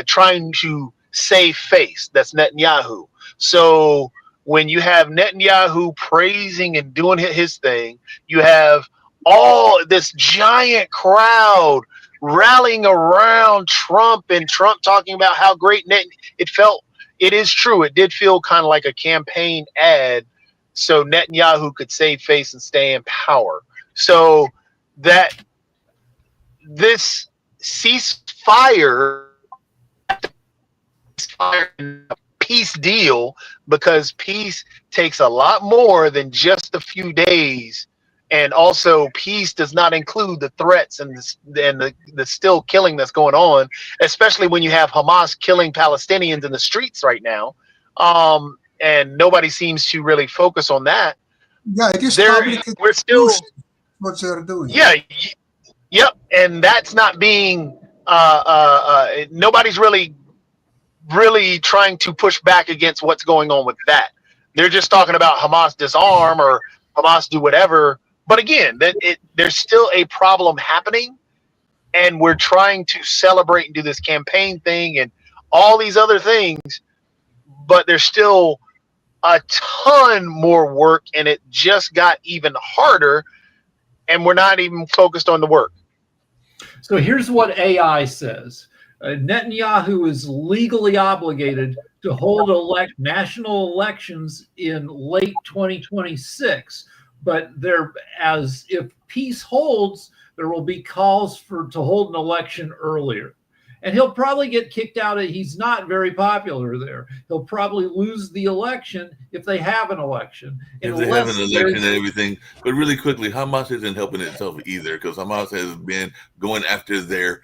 trying to save face? That's Netanyahu. So when you have Netanyahu praising and doing his thing, you have all this giant crowd rallying around Trump, and Trump talking about how great it is true. It did feel kind of like a campaign ad so Netanyahu could save face and stay in power. So that this ceasefire peace deal, because peace takes a lot more than just a few days, and also peace does not include the threats and the still killing that's going on, especially when you have Hamas killing Palestinians in the streets right now, and nobody seems to really focus on that. Yeah, it is public. We're still what they're doing. Yeah, yep, and that's not being. Nobody's really trying to push back against what's going on with that. They're just talking about Hamas disarm or Hamas do whatever. But again, there's still a problem happening, and we're trying to celebrate and do this campaign thing and all these other things. But there's still a ton more work, and it just got even harder, and we're not even focused on the work. So here's what AI says. Netanyahu is legally obligated to hold national elections in late 2026, but if peace holds, there will be calls to hold an election earlier. And he'll probably get kicked out. He's not very popular there. He'll probably lose the election if they have an election. If they have an election and everything. But really quickly, Hamas isn't helping itself either, because Hamas has been going after their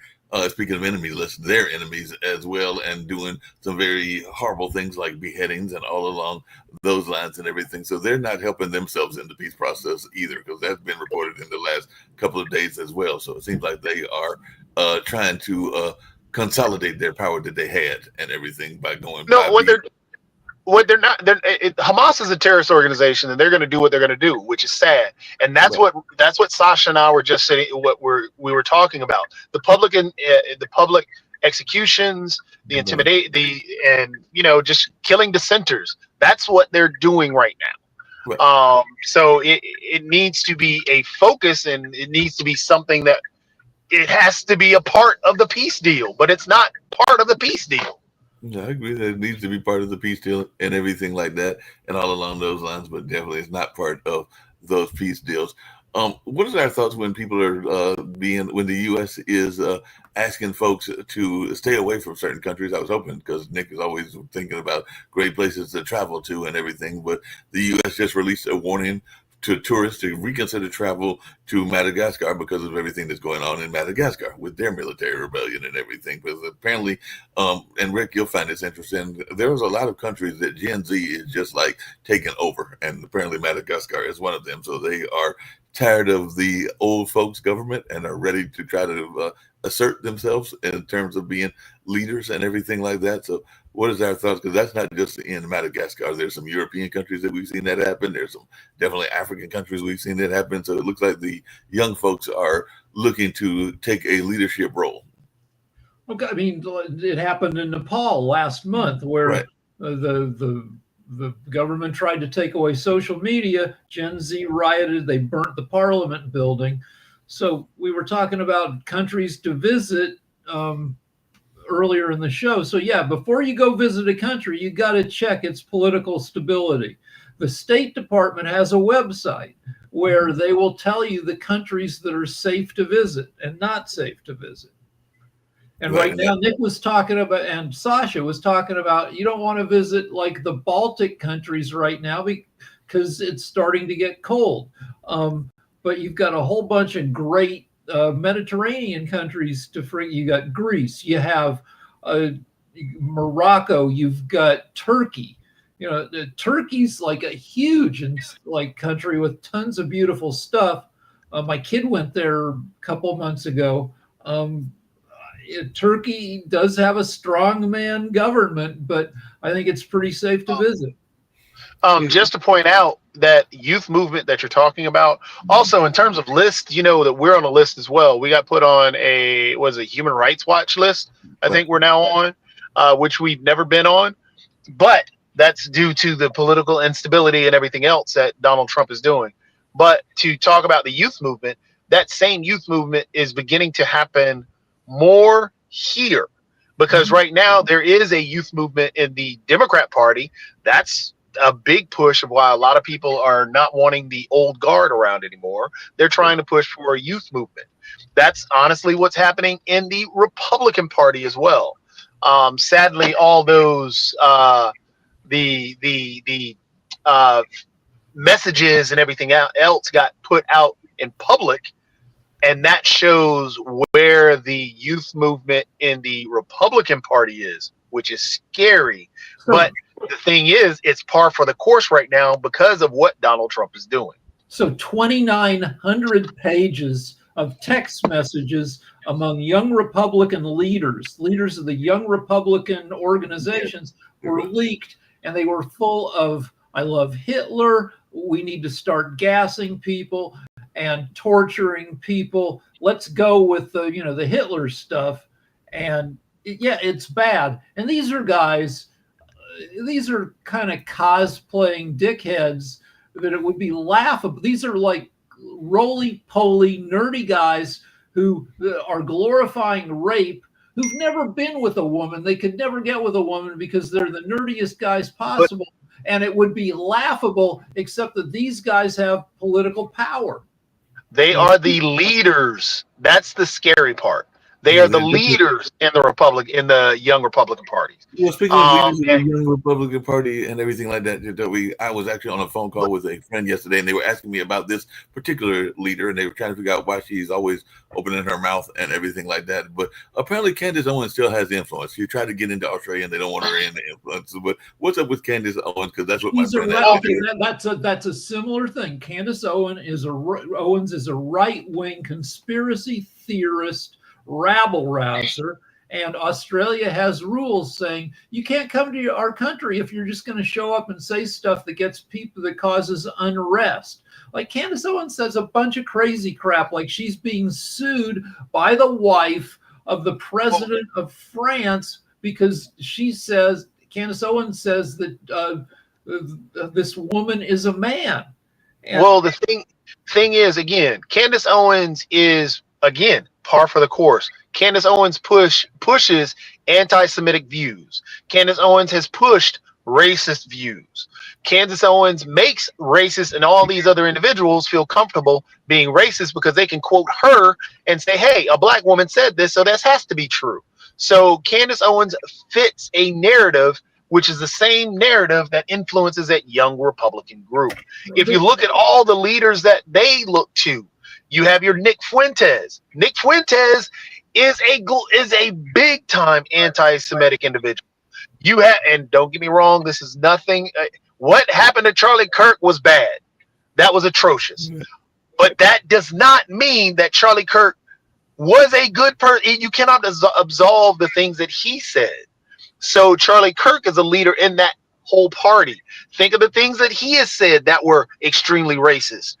speaking of enemy lists, their enemies as well, and doing some very horrible things like beheadings and all along those lines and everything. So they're not helping themselves in the peace process either, because that's been reported in the last couple of days as well. So it seems like they are trying to consolidate their power that they had and everything by going. No, what they're not. Hamas is a terrorist organization, and they're going to do what they're going to do, which is sad. And that's Right. what Sasha and I were just saying. What we were talking about the public executions, the intimidate, and just killing dissenters. That's what they're doing right now. Right. So it needs to be a focus, and it needs to be something that it has to be a part of the peace deal, but it's not part of the peace deal. Yeah, I agree that it needs to be part of the peace deal and everything like that, and all along those lines. But definitely, it's not part of those peace deals. What is our thoughts when people are when the U.S. is asking folks to stay away from certain countries? I was hoping, because Nick is always thinking about great places to travel to and everything, but the U.S. just released a warning to tourists to reconsider travel to Madagascar because of everything that's going on in Madagascar with their military rebellion and everything. Because apparently, and Rick, you'll find this interesting, there's a lot of countries that Gen Z is just like taking over, and apparently Madagascar is one of them. So they are tired of the old folks government and are ready to try to assert themselves in terms of being leaders and everything like that. So what is our thoughts? Because that's not just in Madagascar. There's some European countries that we've seen that happen. There's some definitely African countries we've seen that happen. So it looks like the young folks are looking to take a leadership role. Okay, I mean, it happened in Nepal last month, where Right. the government tried to take away social media. Gen Z rioted. They burnt the parliament building. So we were talking about countries to visit earlier in the show. So yeah, before you go visit a country, you got to check its political stability. The State Department has a website where they will tell you the countries that are safe to visit and not safe to visit. And right now, Nick was talking about, and Sasha was talking about, you don't want to visit like the Baltic countries right now because it's starting to get cold. But you've got a whole bunch of great Mediterranean countries to free. You got Greece, you have Morocco, you've got Turkey. Turkey's like a huge country with tons of beautiful stuff. My kid went there a couple months ago. Turkey does have a strongman government, but I think it's pretty safe to visit. Just to point out that youth movement that you're talking about, also in terms of lists, that we're on a list as well. We got put on a Human Rights Watch list. I think we're now on, which we've never been on, but that's due to the political instability and everything else that Donald Trump is doing. But to talk about the youth movement, that same youth movement is beginning to happen more here, because right now there is a youth movement in the Democrat Party. That's a big push of why a lot of people are not wanting the old guard around anymore. They're trying to push for a youth movement. That's honestly what's happening in the Republican Party as well. Sadly, all those the messages and everything else got put out in public, and that shows where the youth movement in the Republican Party is, which is scary. But the thing is, it's par for the course right now because of what Donald Trump is doing. So 2,900 pages of text messages among young Republican leaders of the young Republican organizations were leaked, and they were full of, I love Hitler, we need to start gassing people and torturing people. Let's go with the Hitler stuff. And it's bad. And these are guys, these are kind of cosplaying dickheads that it would be laughable. These are like roly-poly, nerdy guys who are glorifying rape, who've never been with a woman. They could never get with a woman because they're the nerdiest guys possible. And it would be laughable, except that these guys have political power. They are the leaders. That's the scary part. They are the leaders in the young Republican parties. Well, speaking of leaders of the And young Republican Party and everything like that, I was actually on a phone call with a friend yesterday, and they were asking me about this particular leader, and they were trying to figure out why she's always opening her mouth and everything like that. But apparently, Candace Owens still has influence. She tried to get into Australia, and they don't want her in the influence. But what's up with Candace Owens? Because that's what my friend that's a similar thing. Candace Owens is a right-wing conspiracy theorist, rabble rouser. And Australia has rules saying you can't come to our country if you're just going to show up and say stuff that causes unrest. Like Candace Owens says a bunch of crazy crap, like she's being sued by the wife of the president of France because Candace Owens says that this woman is a man. And well, the thing is, again, Candace Owens is, again, par for the course. Candace Owens pushes anti-Semitic views. Candace Owens has pushed racist views. Candace Owens makes racists and all these other individuals feel comfortable being racist because they can quote her and say, hey, a black woman said this, so this has to be true. So Candace Owens fits a narrative which is the same narrative that influences that young Republican group. If you look at all the leaders that they look to, you have your Nick Fuentes. Nick Fuentes is a big time anti-Semitic individual. You have, and don't get me wrong, this is nothing. What happened to Charlie Kirk was bad. That was atrocious. But that does not mean that Charlie Kirk was a good person. You cannot absolve the things that he said. So Charlie Kirk is a leader in that whole party. Think of the things that he has said that were extremely racist.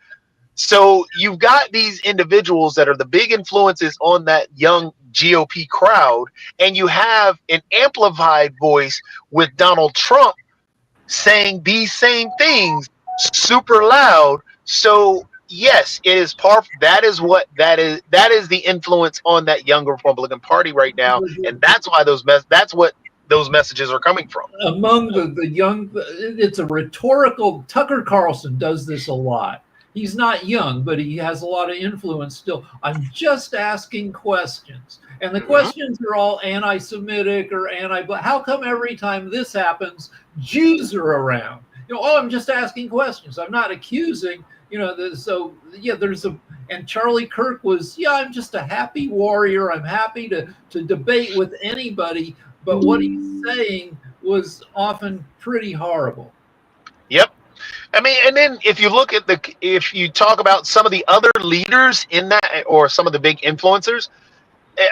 So you've got these individuals that are the big influences on that young GOP crowd, and you have an amplified voice with Donald Trump saying these same things super loud. So yes, it is that is the influence on that young Republican Party right now, and that's why that's what those messages are coming from. Among the young, it's a rhetorical. Tucker Carlson does this a lot. He's not young, but he has a lot of influence still. I'm just asking questions. And the questions are all anti-Semitic or but how come every time this happens, Jews are around? I'm just asking questions. I'm not accusing, and Charlie Kirk was, I'm just a happy warrior. I'm happy to debate with anybody. But what he's saying was often pretty horrible. Yep. I mean, and then if you talk about some of the other leaders in that, or some of the big influencers,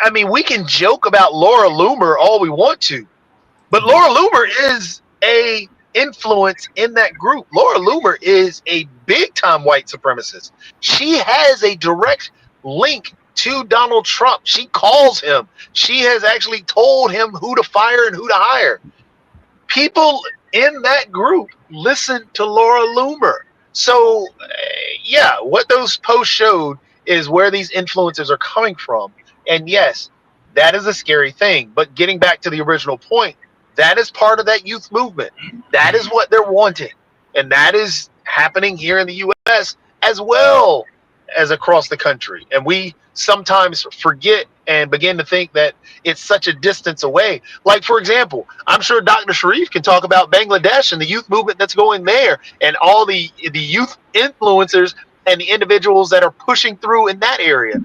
I mean, we can joke about Laura Loomer all we want to, but Laura Loomer is a influence in that group. Laura Loomer is a big time white supremacist. She has a direct link to Donald Trump. She calls him. She has actually told him who to fire and who to hire. People in that group listen to Laura Loomer. So, what those posts showed is where these influencers are coming from. And yes, that is a scary thing. But getting back to the original point, that is part of that youth movement. That is what they're wanting. And that is happening here in the U.S. as well as across the country. And we sometimes forget and begin to think that it's such a distance away. Like, for example, I'm sure Dr. Sharif can talk about Bangladesh and the youth movement that's going there, and all the youth influencers and the individuals that are pushing through in that area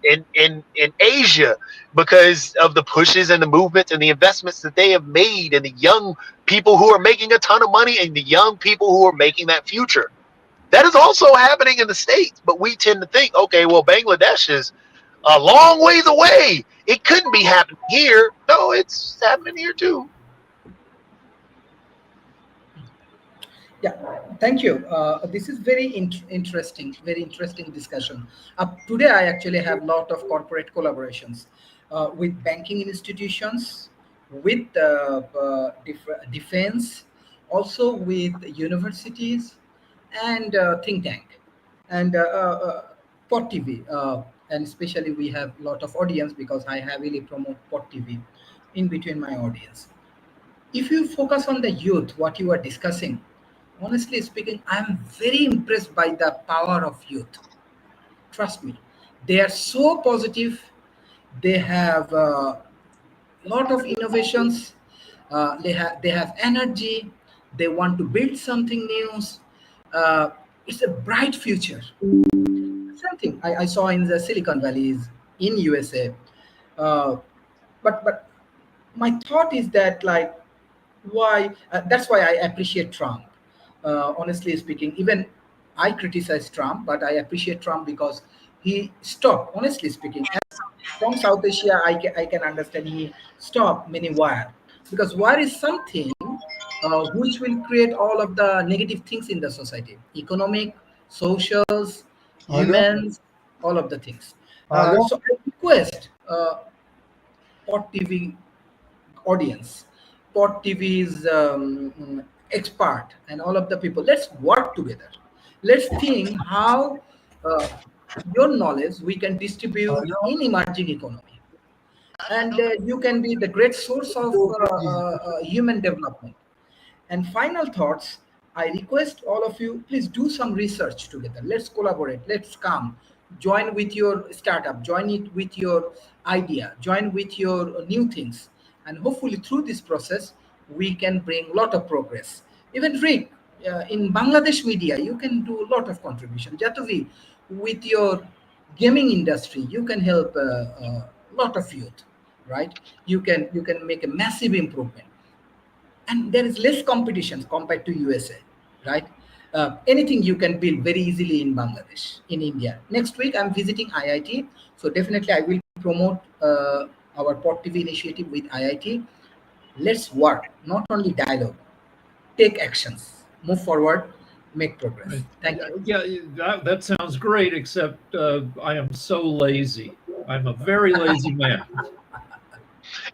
in Asia, because of the pushes and the movements and the investments that they have made, and the young people who are making a ton of money and the young people who are making that future. That is also happening in the States, but we tend to think, okay, well, Bangladesh is a long ways away. It couldn't be happening here. No, it's happening here too. Yeah, thank you. This is very interesting discussion. Today, I actually have a lot of corporate collaborations with banking institutions, with defense, also with universities, and think tank, and Pod TV, and especially we have a lot of audience because I heavily promote Pod TV in between my audience. If you focus on the youth, what you are discussing, honestly speaking, I'm very impressed by the power of youth. Trust me, they are so positive. They have a lot of innovations. They have energy. They want to build something new. Uh, it's a bright future. Something I saw in the Silicon Valleys in USA. Uh, but my thought is that, like, why that's why I appreciate Trump. Honestly speaking, even I criticize Trump, but I appreciate Trump because he stopped. Honestly speaking, as from South Asia, I can understand he stopped many war, because war is something which will create all of the negative things in the society, economic, socials, humans, all of the things. So I request Pot TV audience, Pod TV's expert, and all of the people. Let's work together. Let's think how uh, your knowledge we can distribute in emerging economy, and you can be the great source of human development. And final thoughts, I request all of you, please do some research together. Let's collaborate. Let's come. Join with your startup, join it with your idea, join with your new things. And hopefully through this process, we can bring a lot of progress. Even Rick, in Bangladesh media, you can do a lot of contribution. Jatavi, with your gaming industry, you can help a lot of youth, right? You can make a massive improvement, and there is less competition compared to USA, right? Anything you can build very easily in Bangladesh, in India. Next week, I'm visiting IIT, so definitely I will promote our Pod TV initiative with IIT. Let's work, not only dialogue. Take actions, move forward, make progress. Right. Thank you. Yeah, that sounds great, except I am so lazy. I'm a very lazy man.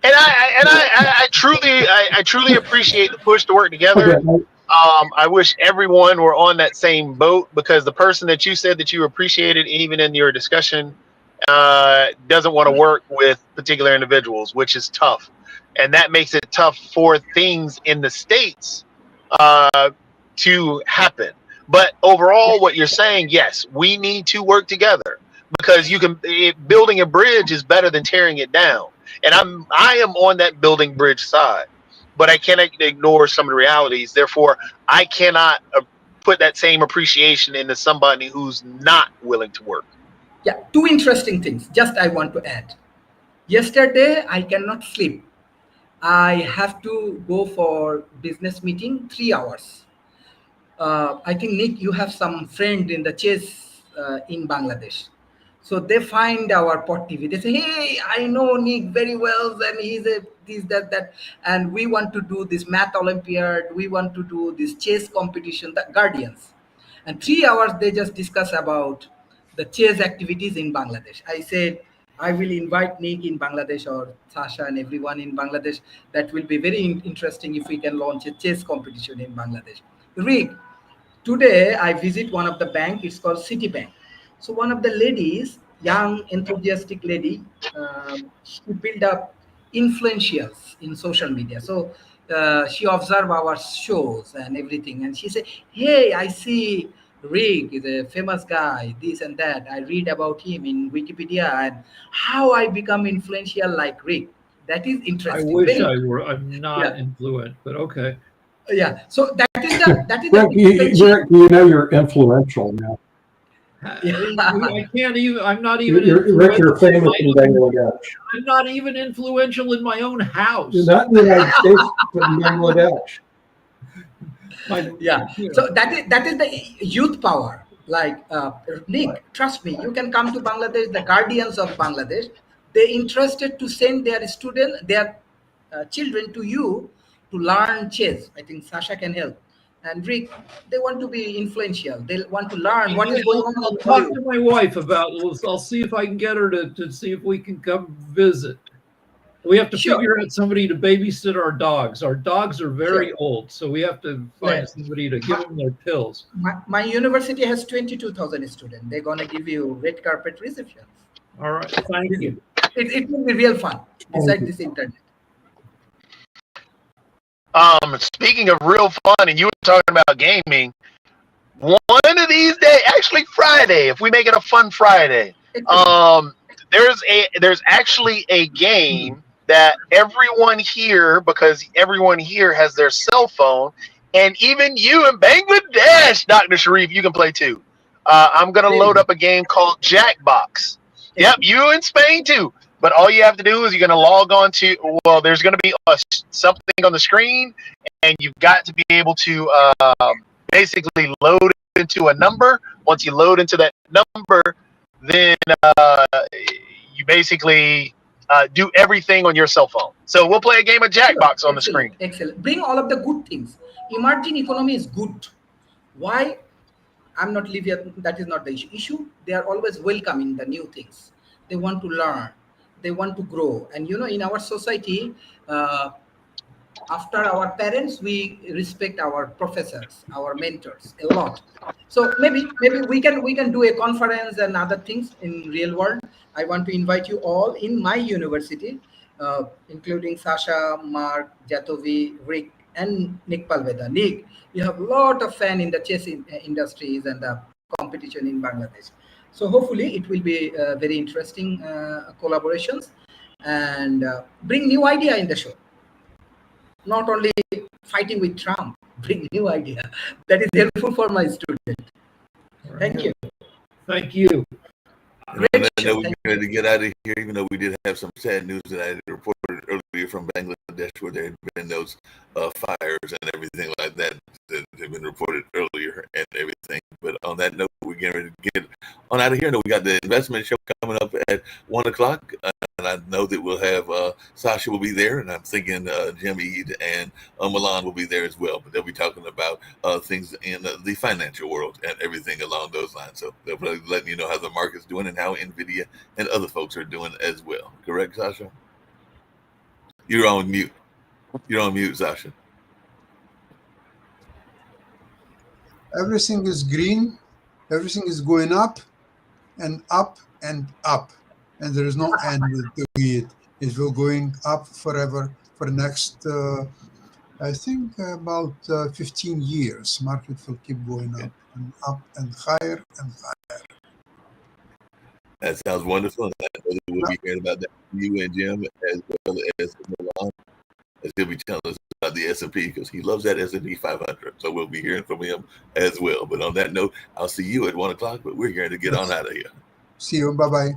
And I truly appreciate the push to work together. Okay. I wish everyone were on that same boat, because the person that you said that you appreciated, even in your discussion, doesn't want to work with particular individuals, which is tough. And that makes it tough for things in the States to happen. But overall, what you're saying, yes, we need to work together, because building a bridge is better than tearing it down. And I am on that building bridge side, but I cannot ignore some of the realities. Therefore, I cannot put that same appreciation into somebody who's not willing to work. Yeah, two interesting things. Just I want to add. Yesterday, I cannot sleep. I have to go for business meeting 3 hours. I think Nick, you have some friend in the chess in Bangladesh. So they find our Pot TV. They say, "Hey, I know Nick very well, and he's a this that, and we want to do this math Olympiad. We want to do this chess competition, the Guardians." And 3 hours they just discuss about the chess activities in Bangladesh. I said, I will invite Nick in Bangladesh, or Sasha and everyone in Bangladesh. That will be very interesting if we can launch a chess competition in Bangladesh. Rick, today I visit one of the bank. It's called Citibank. So one of the ladies, young enthusiastic lady, she built up influentials in social media. So she observed our shows and everything, and she said, "Hey, I see Rick is a famous guy, this and that. I read about him in Wikipedia, and how I become influential like Rick. That is I interesting." wish Very, I were. I'm not yeah, influent, but okay. yeah. So that is the Rick, you know you're influential now. I can't even. I'm not even. Rick, you're famous in Bangladesh. I'm not even influential in my own house. You're not in the United States, but in Bangladesh. Yeah. So that is the youth power. Like Nick, trust me, you can come to Bangladesh. The Guardians of Bangladesh, they interested to send their children to you to learn chess. I think Sasha can help. And Rick, they want to be influential. They want to learn what is going on I'll in talk Bollywood. to my wife about. I'll see if I can get her to see if we can come visit. We have to Sure. figure out somebody to babysit our dogs. Our dogs are very Sure. old, so we have to find Yes. somebody to give them their pills. My university has 22,000 students. They're gonna give you red carpet receptions. All right, thank you. It will be real fun. Besides this internet. Speaking of real fun, and you were talking about gaming, one of these days, actually Friday, if we make it a fun Friday, there's actually a game that everyone here, because everyone here has their cell phone, and even you in Bangladesh, Dr. Sharif, you can play too. I'm gonna load up a game called Jackbox. Yep, you in Spain too. But all you have to do is you're gonna log on to. Well, there's gonna be something on the screen, and you've got to be able to basically load into a number. Once you load into that number, then you basically do everything on your cell phone. So we'll play a game of Jackbox on the screen. Excellent. Bring all of the good things. Emerging economy is good. Why? I'm not leaving. That is not the issue. They are always welcoming the new things. They want to learn. They want to grow. And in our society, after our parents, we respect our professors, our mentors a lot. So maybe we can do a conference and other things in real world. I want to invite you all in my university, including Sasha, Mark, Jatovi, Rick, and Nick Palveda. Nick, you have a lot of fan in the chess industries and the competition in Bangladesh. So hopefully it will be very interesting collaborations and bring new idea in the show. Not only fighting with Trump, bring new idea. That is helpful for my student. Thank you. Thank you. And I know we're ready to get out of here, even though we did have some sad news that I had reported earlier from Bangladesh, where there had been those fires and everything like that that had been reported earlier and everything. But on that note, we're getting ready to get on out of here. I know we got the investment show coming up at 1 o'clock. And I know that we'll have Sasha will be there, and I'm thinking Jim Eid and Milan will be there as well. But they'll be talking about things in the financial world and everything along those lines. So they'll probably letting you know how the market's doing and how NVIDIA and other folks are doing as well. Correct, Sasha? You're on mute. You're on mute, Sasha. Everything is green. Everything is going up and up and up. And there is no end to it. It will going up forever for the next, I think, about 15 years. Market will keep going up and higher and higher. That sounds wonderful. And I know that we'll be hearing about that from you and Jim, as well as Milan, as he'll be telling us about the S&P, because he loves that S&P 500. So we'll be hearing from him as well. But on that note, I'll see you at 1 o'clock, but we're going to get on out of here. See you. Bye-bye.